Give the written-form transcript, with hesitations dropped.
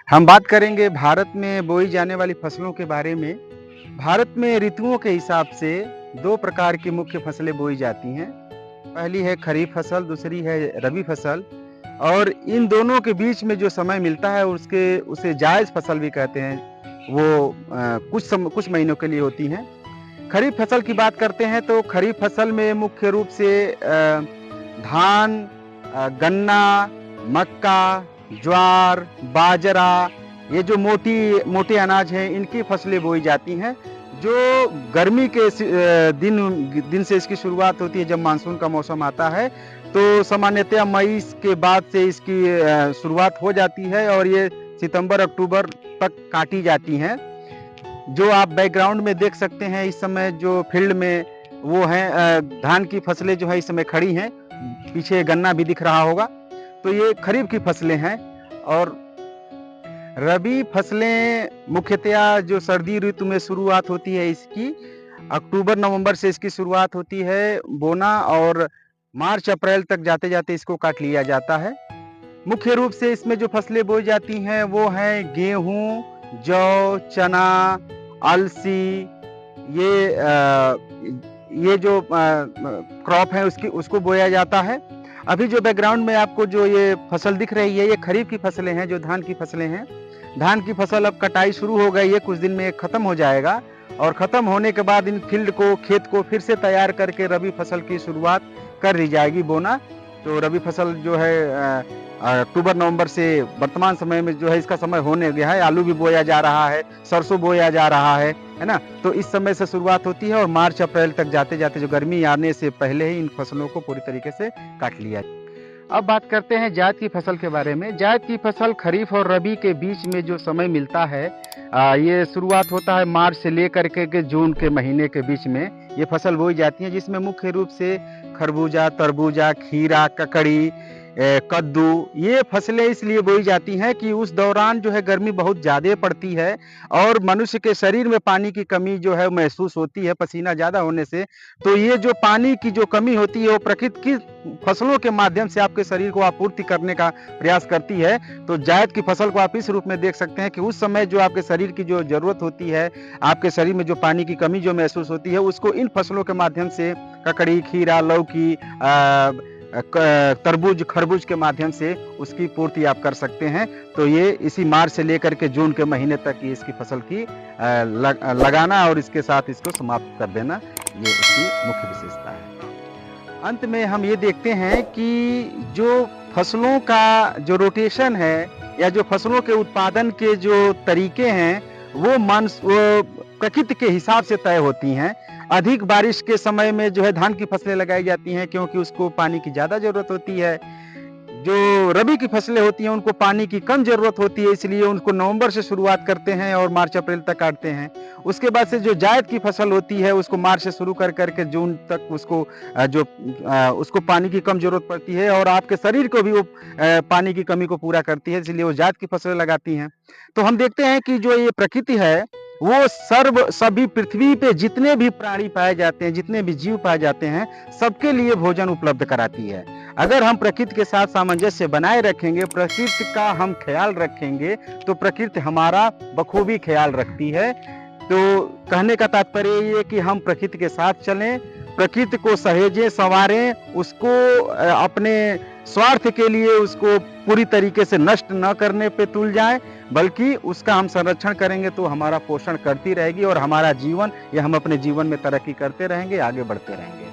हम बात करेंगे भारत में बोई जाने वाली फसलों के बारे में। भारत में ऋतुओं के हिसाब से 2 प्रकार की मुख्य फसलें बोई जाती हैं। पहली है खरीफ फसल, दूसरी है रबी फसल और इन दोनों के बीच में जो समय मिलता है उसे जायज़ फसल भी कहते हैं। वो कुछ महीनों के लिए होती हैं। खरीफ फसल की बात करते हैं तो खरीफ फसल में मुख्य रूप से धान, गन्ना, मक्का, ज्वार, बाजरा, ये जो मोटे अनाज हैं इनकी फसलें बोई जाती हैं। जो गर्मी के दिन से इसकी शुरुआत होती है जब मानसून का मौसम आता है, तो सामान्यतः मई के बाद से इसकी शुरुआत हो जाती है और ये सितंबर अक्टूबर तक काटी जाती हैं। जो आप बैकग्राउंड में देख सकते हैं इस समय जो फील्ड में वो हैं धान की फसलें जो है इस समय खड़ी हैं। पीछे गन्ना भी दिख रहा होगा। तो ये खरीफ की फसलें हैं और रबी फसलें मुख्यतया जो सर्दी ऋतु में शुरुआत होती है इसकी, अक्टूबर नवंबर से इसकी शुरुआत होती है बोना और मार्च अप्रैल तक जाते-जाते इसको काट लिया जाता है। मुख्य रूप से इसमें जो फसलें बोई जाती हैं वो हैं गेहूँ, जौ, चना, अलसी, ये जो क्रॉप है उसको बोया जाता है। अभी जो बैकग्राउंड में आपको जो ये फसल दिख रही है ये खरीफ की फसलें हैं, जो धान की फसलें हैं। धान की फसल अब कटाई शुरू हो गई है, कुछ दिन में ये खत्म हो जाएगा और खत्म होने के बाद इन खेत को फिर से तैयार करके रबी फसल की शुरुआत कर दी जाएगी बोना। तो रबी फसल जो है अक्टूबर नवंबर से वर्तमान समय में जो है इसका समय होने गया है। आलू भी बोया जा रहा है, सरसों बोया जा रहा है ना? तो इस समय से शुरुआत होती है और मार्च अप्रैल तक जाते-जाते जो गर्मी आने से पहले ही इन फसलों को पूरी तरीके से काट लिया। अब बात करते हैं जायद की फसल के बारे में। जायद की फसल खरीफ और रबी के बीच में जो समय मिलता है, ये शुरुआत होता है मार्च से लेकर के जून के महीने के बीच में ये फसल बोई जाती है, जिसमें मुख्य रूप से खरबूजा, तरबूजा, खीरा, ककड़ी, कद्दू, ये फसलें इसलिए बोई जाती हैं कि उस दौरान जो है गर्मी बहुत ज़्यादा पड़ती है और मनुष्य के शरीर में पानी की कमी जो है महसूस होती है पसीना ज़्यादा होने से। तो ये जो पानी की जो कमी होती है वो प्रकृति की फसलों के माध्यम से आपके शरीर को आपूर्ति करने का प्रयास करती है। तो जायद की फसल को आप इस रूप में देख सकते हैं कि उस समय जो आपके शरीर की जो ज़रूरत होती है, आपके शरीर में जो पानी की कमी जो महसूस होती है, उसको इन फसलों के माध्यम से ककड़ी, खीरा, लौकी, तरबूज, खरबूज के माध्यम से उसकी पूर्ति आप कर सकते हैं। तो ये इसी मार्च से लेकर के जून के महीने तक ये इसकी फसल की लगाना और इसके साथ इसको समाप्त कर देना, ये इसकी मुख्य विशेषता है। अंत में हम ये देखते हैं कि जो फसलों का जो रोटेशन है या जो फसलों के उत्पादन के जो तरीके हैं वो प्रकृति के हिसाब से तय होती हैं। अधिक बारिश के समय में जो है धान की फसलें लगाई जाती हैं क्योंकि उसको पानी की ज़्यादा ज़रूरत होती है। जो रबी की फसलें होती हैं उनको पानी की कम ज़रूरत होती है, इसलिए उनको नवंबर से शुरुआत करते हैं और मार्च अप्रैल तक काटते हैं। उसके बाद से जो जायद की फसल होती है उसको मार्च से शुरू कर के जून तक उसको पानी की कम ज़रूरत पड़ती है और आपके शरीर को भी वो पानी की कमी को पूरा करती है, इसलिए वो जायद की फसलें लगाती हैं। तो हम देखते हैं कि जो ये प्रकृति है वो सभी पृथ्वी पे जितने भी प्राणी पाए जाते हैं, जितने भी जीव पाए जाते हैं, सबके लिए भोजन उपलब्ध कराती है। अगर हम प्रकृति के साथ सामंजस्य बनाए रखेंगे, प्रकृति का हम ख्याल रखेंगे, तो प्रकृति हमारा बखूबी ख्याल रखती है। तो कहने का तात्पर्य ये है कि हम प्रकृति के साथ चलें, प्रकृति को सहेजें, संवारें, उसको अपने स्वार्थ के लिए उसको पूरी तरीके से नष्ट न करने पे तुल जाएं, बल्कि उसका हम संरक्षण करेंगे तो हमारा पोषण करती रहेगी और हमारा जीवन या हम अपने जीवन में तरक्की करते रहेंगे, आगे बढ़ते रहेंगे।